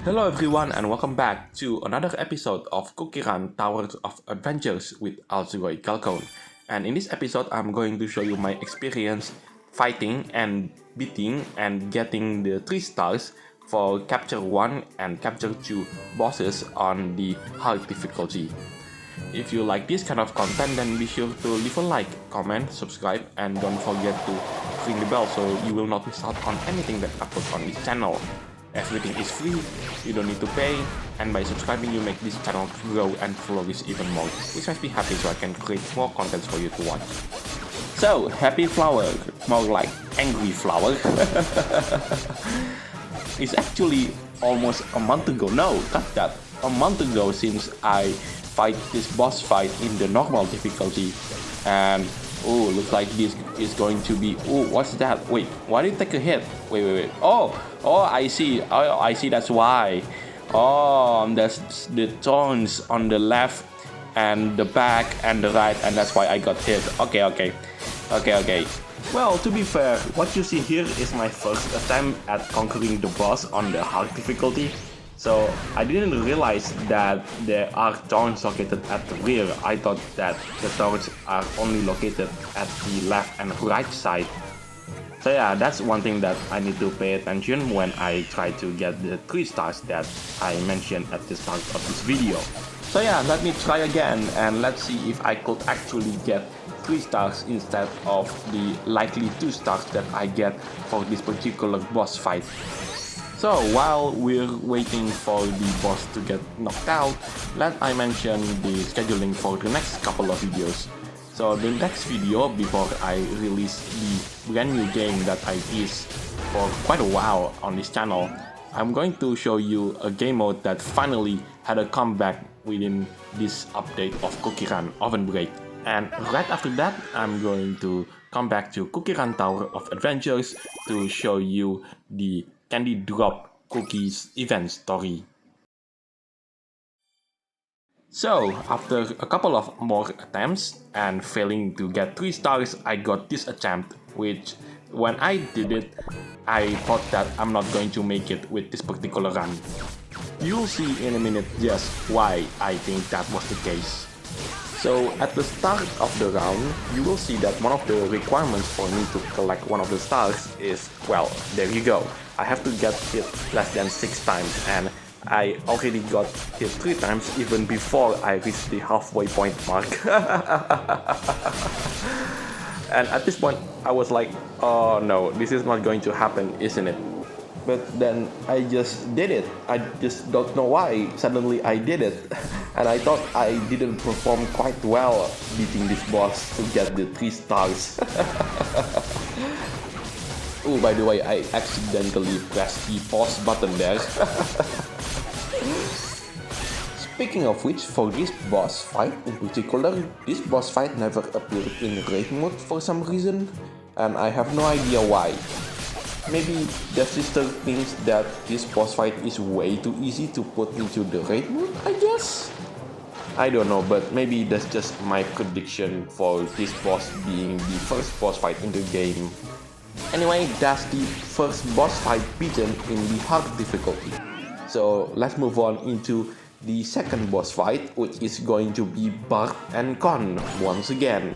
Hello everyone and welcome back to another episode of Cookieruntowerofadventures with Alzuroi Galcone. And in this episode, I'm going to show you my experience fighting and beating and getting the 3 stars for Capture 1 and Capture 2 bosses on the hard difficulty. If you like this kind of content, then be sure to leave a like, comment, subscribe, and don't forget to ring the bell so you will not miss out on anything that I put on this channel. Everything is free, you don't need to pay, and by subscribing you make this channel grow and flourish even more, which makes me happy so I can create more content for you to watch. So, happy flower, more like angry flower. It's actually almost a month ago, no, not that, a month ago since I fight this boss fight in the normal difficulty, and oh, looks like this is going to be, oh, what's that? Wait, why did it take a hit? Wait. Oh, I see. I see, that's why. Oh, there's the thorns on the left and the back and the right, and that's why I got hit. Okay. Well, to be fair, what you see here is my first attempt at conquering the boss on the hard difficulty. So I didn't realize that there are thorns located at the rear. I thought that the thorns are only located at the left and right side. So yeah, that's one thing that I need to pay attention when I try to get the 3 stars that I mentioned at the start of this video. So yeah, let me try again and let's see if I could actually get 3 stars instead of the likely 2 stars that I get for this particular boss fight. So while we're waiting for the boss to get knocked out, let I mention the scheduling for the next couple of videos. So the next video, before I release the brand new game that I teased for quite a while on this channel, I'm going to show you a game mode that finally had a comeback within this update of Cookierun Oven Break. And right after that, I'm going to come back to Cookierun Tower of Adventures to show you the Candy Drop Cookies event story. So, after a couple of more attempts and failing to get 3 stars, I got this attempt, which when I did it, I thought that I'm not going to make it with this particular run. You'll see in a minute just why I think that was the case. So at the start of the round, you will see that one of the requirements for me to collect one of the stars is, well, there you go. I have to get hit less than 6 times, and I already got hit 3 times even before I reached the halfway point mark. And at this point, I was like, oh no, this is not going to happen, isn't it? But then I just did it. I just don't know why. Suddenly I did it. And I thought I didn't perform quite well beating this boss to get the 3 stars. Oh, by the way, I accidentally pressed the pause button there. Speaking of which, for this boss fight in particular, this boss fight never appeared in raid mode for some reason, and I have no idea why. Maybe Devsisters thinks that this boss fight is way too easy to put into the raid mode, I guess? I don't know, but maybe that's just my prediction for this boss being the first boss fight in the game. Anyway, that's the first boss fight beaten in the hard difficulty. So let's move on into the second boss fight, which is going to be Bart and Con once again.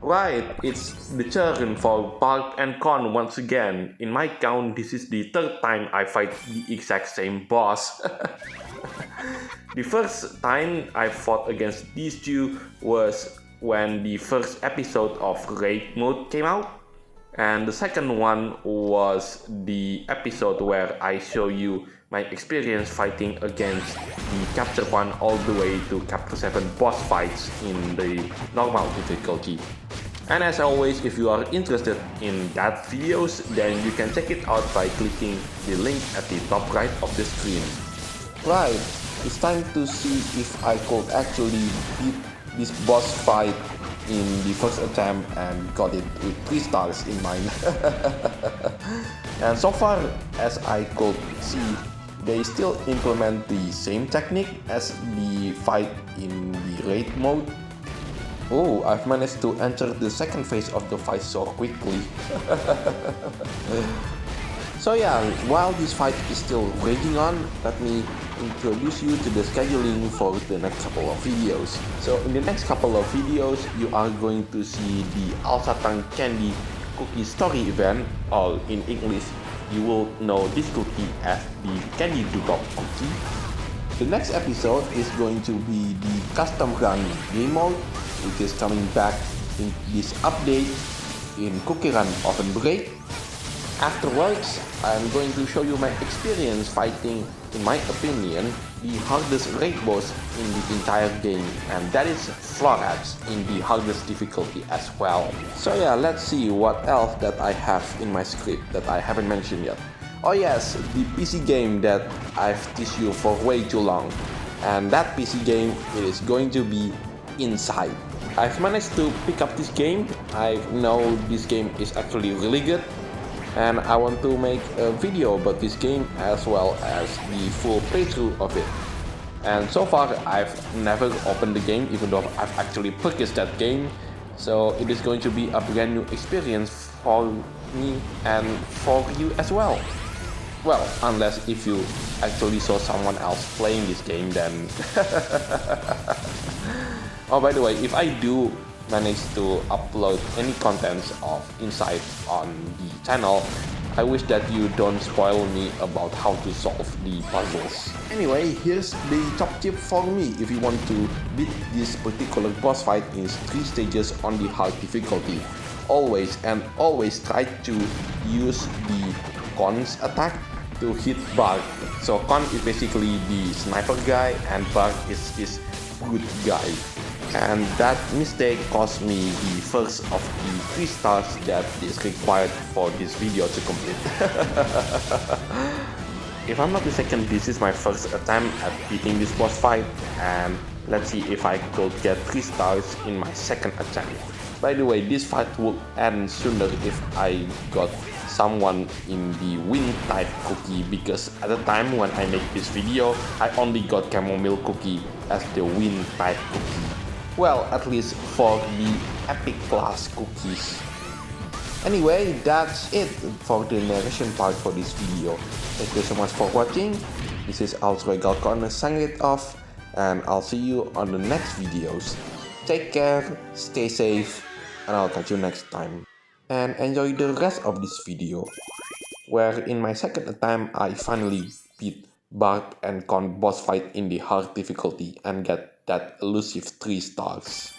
Right, it's the turn for Bart and Con once again. In my count, this is the 3rd time I fight the exact same boss. The first time I fought against these two was when the first episode of Raid Mode came out. And the second one was the episode where I show you my experience fighting against the Capture 1 all the way to Capture 7 boss fights in the normal difficulty. And as always, if you are interested in that videos, then you can check it out by clicking the link at the top right of the screen. Right, it's time to see if I could actually beat this boss fight in the first attempt and got it with 3 stars in mind. And so far as I could see, they still implement the same technique as the fight in the raid mode. Oh, I've managed to enter the second phase of the fight so quickly. So yeah, while this fight is still raging on, let me introduce you to the scheduling for the next couple of videos. So in the next couple of videos, you are going to see the Al-Satang Candy Cookie Story event, or in English, you will know this cookie as the Candy Dudok cookie. The next episode is going to be the Custom Run game mode, which is coming back in this update in Cookieruntowerofadventures. Afterwards, I'm going to show you my experience fighting, in my opinion, the hardest raid boss in the entire game, and that is Florats in the hardest difficulty as well. So yeah, let's see what else that I have in my script that I haven't mentioned yet. Oh yes, the PC game that I've teased you for way too long, and that PC game is going to be Inside. I've managed to pick up this game. I know this game is actually really good, and I want to make a video about this game as well as the full playthrough of it. And so far I've never opened the game, even though I've actually purchased that game, so it is going to be a brand new experience for me and for you as well. Well, unless if you actually saw someone else playing this game, then oh, by the way, if I do manage to upload any contents of Inside on the channel, I wish that you don't spoil me about how to solve the puzzles. Anyway, here's the top tip for me if you want to beat this particular boss fight in 3 stages on the hard difficulty. Always try to use the Con's attack to hit Bark. So Con is basically the sniper guy and Bark is this good guy. And that mistake cost me the first of the 3 stars that is required for this video to complete. If I'm not mistaken, this is my first attempt at beating this boss fight, and let's see if I could get 3 stars in my second attempt. By the way, this fight would end sooner if I got someone in the win type cookie, because at the time when I make this video, I only got chamomile cookie as the win type cookie. Well, at least for the epic class cookies. Anyway, that's it for the narration part for this video. Thank you so much for watching. This is Altroegal Corner signing it off, and I'll see you on the next videos. Take care, stay safe, and I'll catch you next time. And enjoy the rest of this video, where in my second attempt I finally beat Bark and Con boss fight in the hard difficulty and get that elusive 3 stars.